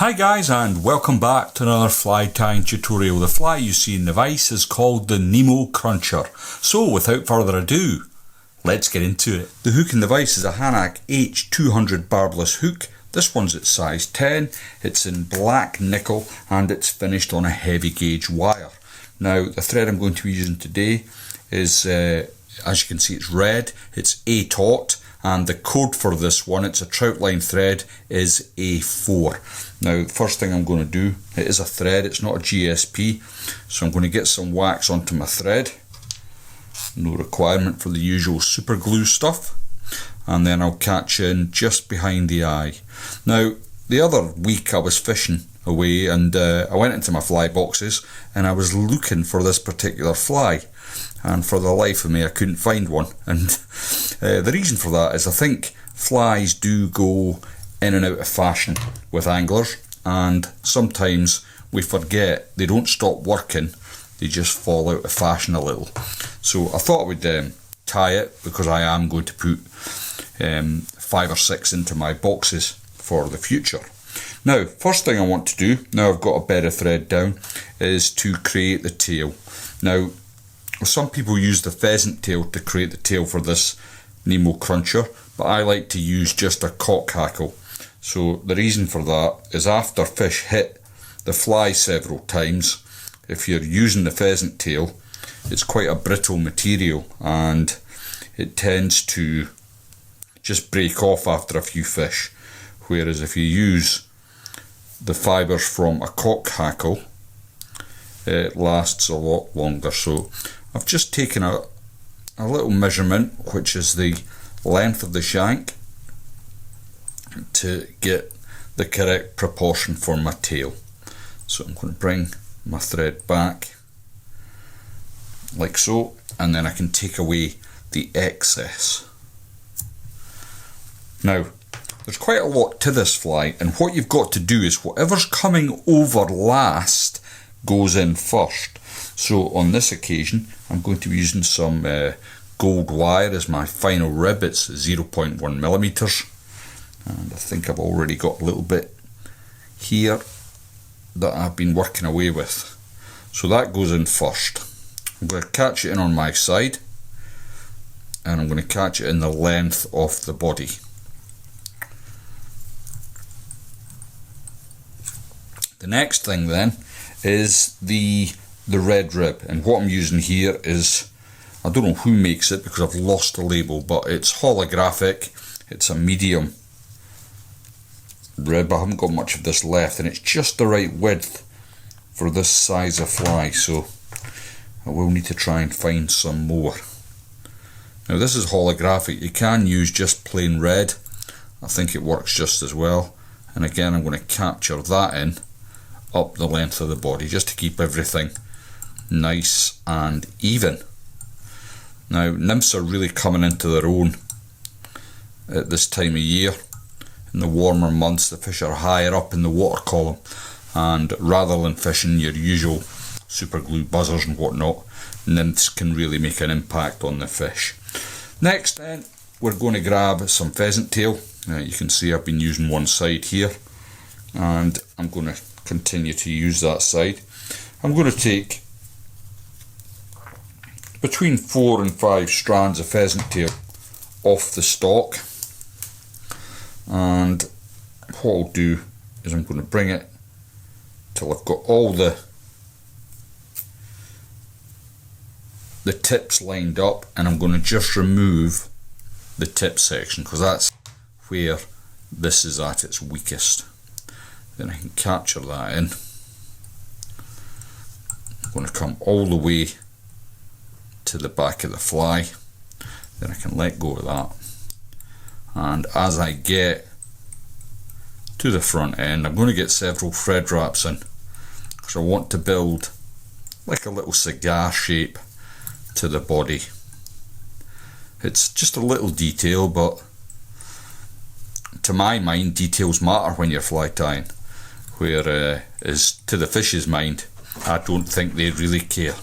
Hi guys, and welcome back to another fly tying tutorial. The fly you see in the vise is called the Nemo Cruncher. So without further ado, let's get into it. The hook in the vise is a Hanak H200 barbless hook. This one's at size 10, it's in black nickel and it's finished on a heavy gauge wire. Now the thread I'm going to be using today is, as you can see, it's red, it's A-taut. And the code for this one, it's a trout line thread, is A4. Now the first thing I'm going to do, it is a thread, it's not a GSP, so I'm going to get some wax onto my thread. No requirement for the usual super glue stuff. And then I'll catch in just behind the eye. Now the other week I was fishing away and I went into my fly boxes and I was looking for this particular fly. And for the life of me I couldn't find one, and the reason for that is I think flies do go in and out of fashion with anglers, and sometimes we forget they don't stop working, they just fall out of fashion a little. So I thought I would tie it, because I am going to put 5 or 6 into my boxes for the future. Now first thing I want to do, now I've got a bed of thread down, is to create the tail. Now some people use the pheasant tail to create the tail for this Nemo Cruncher, but I like to use just a cock hackle. So the reason for that is after fish hit the fly several times, if you're using the pheasant tail, it's quite a brittle material and it tends to just break off after a few fish. Whereas if you use the fibres from a cock hackle, it lasts a lot longer. So I've just taken a little measurement, which is the length of the shank, to get the correct proportion for my tail. So I'm going to bring my thread back like so, and then I can take away the excess. Now there's quite a lot to this fly, and what you've got to do is whatever's coming over last goes in first. So on this occasion I'm going to be using some gold wire as my final rib. It's 0.1 millimeters, and I think I've already got a little bit here that I've been working away with. So that goes in first. I'm going to catch it in on my side, and I'm going to catch it in the length of the body. The next thing then is the red rib, and what I'm using here is, I don't know who makes it because I've lost the label, but it's holographic, it's a medium rib. I haven't got much of this left, and it's just the right width for this size of fly, so I will need to try and find some more. Now this is holographic, you can use just plain red, I think it works just as well. And again I'm going to capture that in up the length of the body just to keep everything nice and even. Now nymphs are really coming into their own at this time of year. In the warmer months the fish are higher up in the water column, and rather than fishing your usual super glue buzzers and whatnot, nymphs can really make an impact on the fish. Next then we're going to grab some pheasant tail. You can see I've been using one side here, and I'm going to continue to use that side. I'm going to take between 4 and 5 strands of pheasant tail off the stalk, and what I'll do is I'm going to bring it till I've got all the tips lined up, and I'm going to just remove the tip section because that's where this is at its weakest. Then I can capture that in. I'm going to come all the way to the back of the fly, then I can let go of that, and as I get to the front end I'm going to get several thread wraps in, because I want to build like a little cigar shape to the body. It's just a little detail, but to my mind details matter when you're fly tying, whereas to the fish's mind I don't think they really care.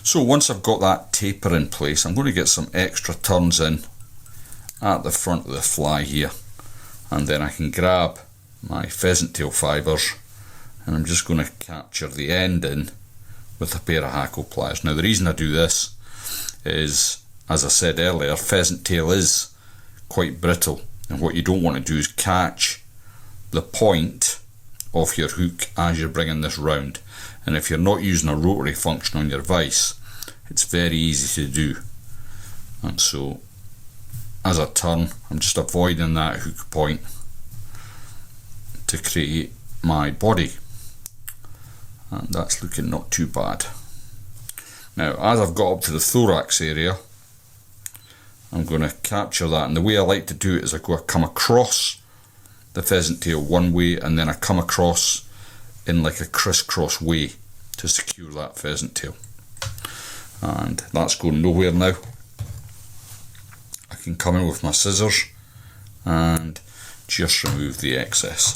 So once I've got that taper in place, I'm going to get some extra turns in at the front of the fly here, and then I can grab my pheasant tail fibres, and I'm just going to capture the end in with a pair of hackle pliers. Now the reason I do this is, as I said earlier, pheasant tail is quite brittle, and what you don't want to do is catch the point of your hook as you're bringing this round. And if you're not using a rotary function on your vise, it's very easy to do. And so as I turn, I'm just avoiding that hook point to create my body, and that's looking not too bad. Now as I've got up to the thorax area, I'm going to capture that, and the way I like to do it is I come across the pheasant tail one way, and then I come across in like a crisscross way to secure that pheasant tail. And that's going nowhere now. I can come in with my scissors and just remove the excess.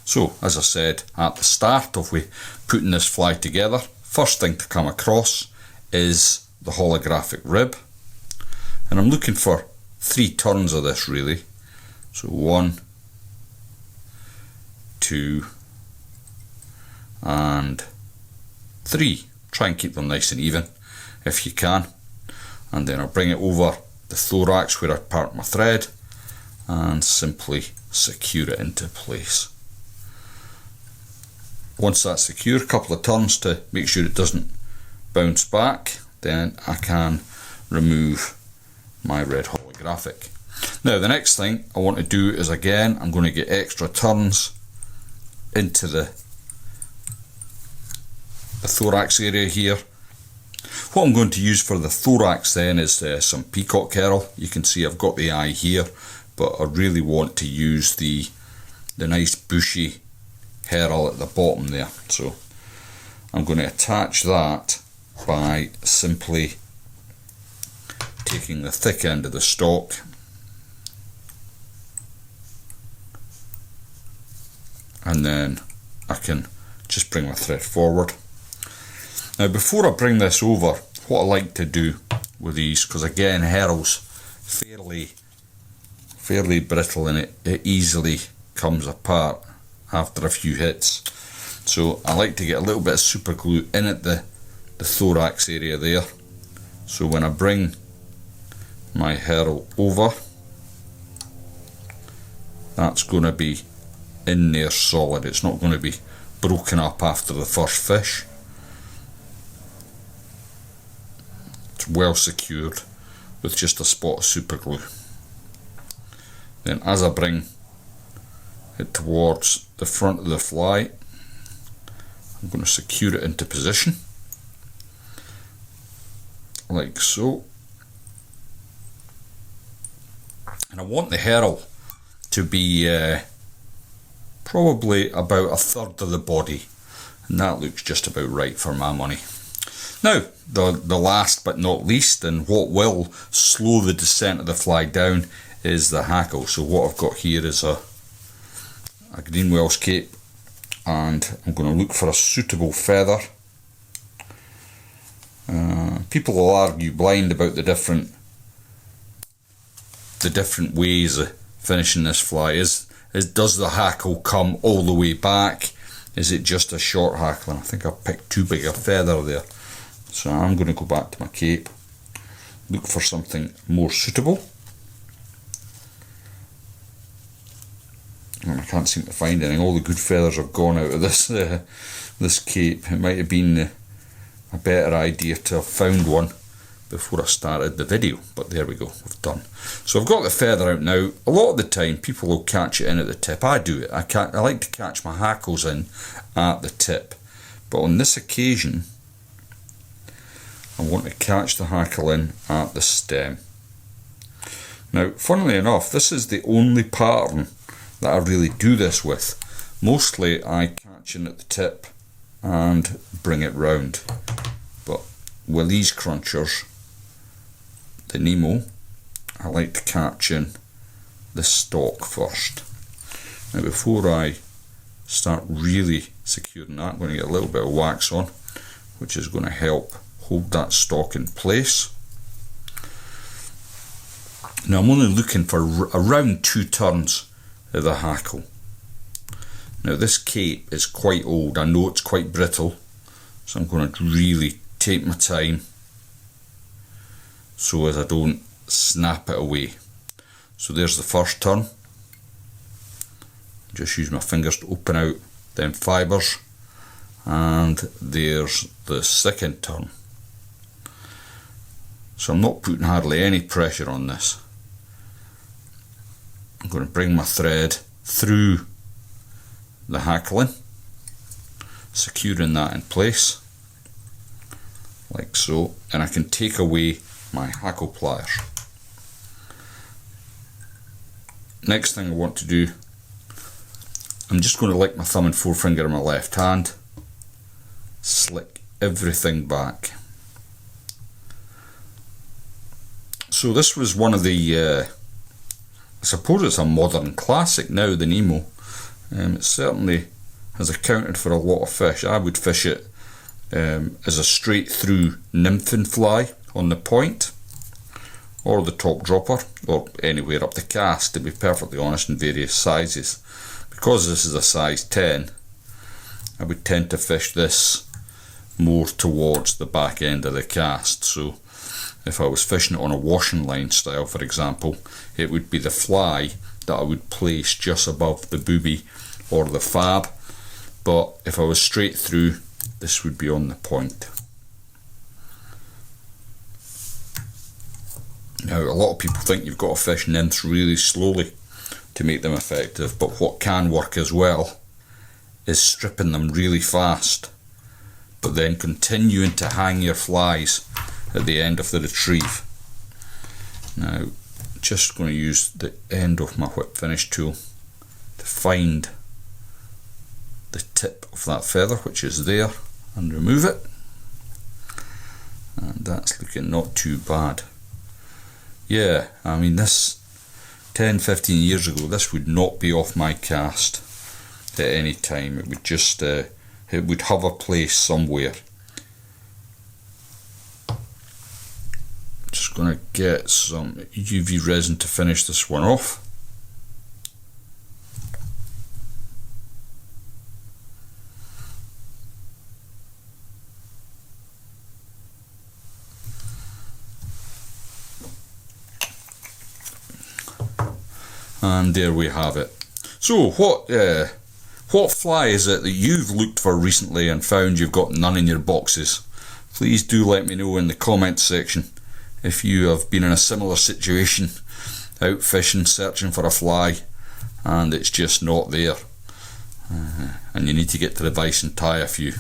So as I said at the start of we putting this fly together, first thing to come across is the holographic rib, and I'm looking for 3 turns of this really. So 1, 2 and 3. Try and keep them nice and even if you can, and then I'll bring it over the thorax where I part my thread and simply secure it into place. Once that's secure, a couple of turns to make sure it doesn't bounce back, then I can remove my red holographic. Now the next thing I want to do is, again, I'm going to get extra turns into the thorax area here. What I'm going to use for the thorax then is some peacock herl. You can see I've got the eye here, but I really want to use the nice bushy herl at the bottom there. So I'm going to attach that by simply taking the thick end of the stalk and then I can just bring my thread forward. Now before I bring this over, what I like to do with these, because again herl's fairly brittle and it easily comes apart after a few hits, so I like to get a little bit of super glue in at the thorax area there, so when I bring my herl over, that's going to be in there solid. It's not going to be broken up after the first fish. It's well secured with just a spot of super glue. Then as I bring it towards the front of the fly, I'm going to secure it into position like so, and I want the herl to be probably about 1/3 of the body, and that looks just about right for my money. Now the last but not least, and what will slow the descent of the fly down, is the hackle. So what I've got here is a Greenwell's cape, and I'm going to look for a suitable feather. People will argue blind about the different ways of finishing this fly. Does the hackle come all the way back? Is it just a short hackle? And I think I've picked too big a feather there, so I'm going to go back to my cape, look for something more suitable. And I can't seem to find anything. All the good feathers have gone out of this cape. It might have been a better idea to have found one before I started the video, but there we go, we've done. So I've got the feather out now. A lot of the time people will catch it in at the tip. I do it. I like to catch my hackles in at the tip, but on this occasion I want to catch the hackle in at the stem. Now funnily enough, this is the only pattern that I really do this with. Mostly I catch in at the tip and bring it round, but with these crunchers, the Nemo, I like to catch in the stalk first. Now before I start really securing that, I'm going to get a little bit of wax on, which is going to help hold that stalk in place. Now I'm only looking for around 2 turns of the hackle. Now this cape is quite old, I know it's quite brittle, so I'm going to really take my time so as I don't snap it away. So there's the first turn. Just use my fingers to open out them fibres, and there's the second turn. So I'm not putting hardly any pressure on this. I'm going to bring my thread through the hackling, securing that in place like so, and I can take away my hackle pliers. Next thing I want to do, I'm just going to lick my thumb and forefinger in my left hand, slick everything back. So this was one of the, I suppose it's a modern classic now, the Nemo. It certainly has accounted for a lot of fish. I would fish it as a straight through nymphing fly on the point, or the top dropper, or anywhere up the cast, to be perfectly honest, in various sizes. Because this is a size 10, I would tend to fish this more towards the back end of the cast. So if I was fishing it on a washing line style, for example, it would be the fly that I would place just above the booby or the fab, but if I was straight through, this would be on the point. Now, a lot of people think you've got to fish nymphs really slowly to make them effective, but what can work as well is stripping them really fast, but then continuing to hang your flies at the end of the retrieve. Now, just going to use the end of my whip finish tool to find the tip of that feather, which is there, and remove it. And that's looking not too bad. Yeah, I mean, this 10-15 years ago, this would not be off my cast at any time. It would just it would have a place somewhere. Just going to get some UV resin to finish this one off. And there we have it. So what fly is it that you've looked for recently and found you've got none in your boxes? Please do let me know in the comments section if you have been in a similar situation, out fishing, searching for a fly, and it's just not there, and you need to get to the vise and tie a few.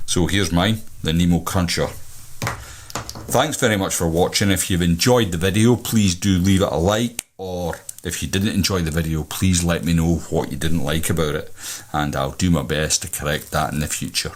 So here's mine, the Nemo Cruncher. Thanks very much for watching. If you've enjoyed the video, please do leave it a like, or if you didn't enjoy the video, please let me know what you didn't like about it, and I'll do my best to correct that in the future.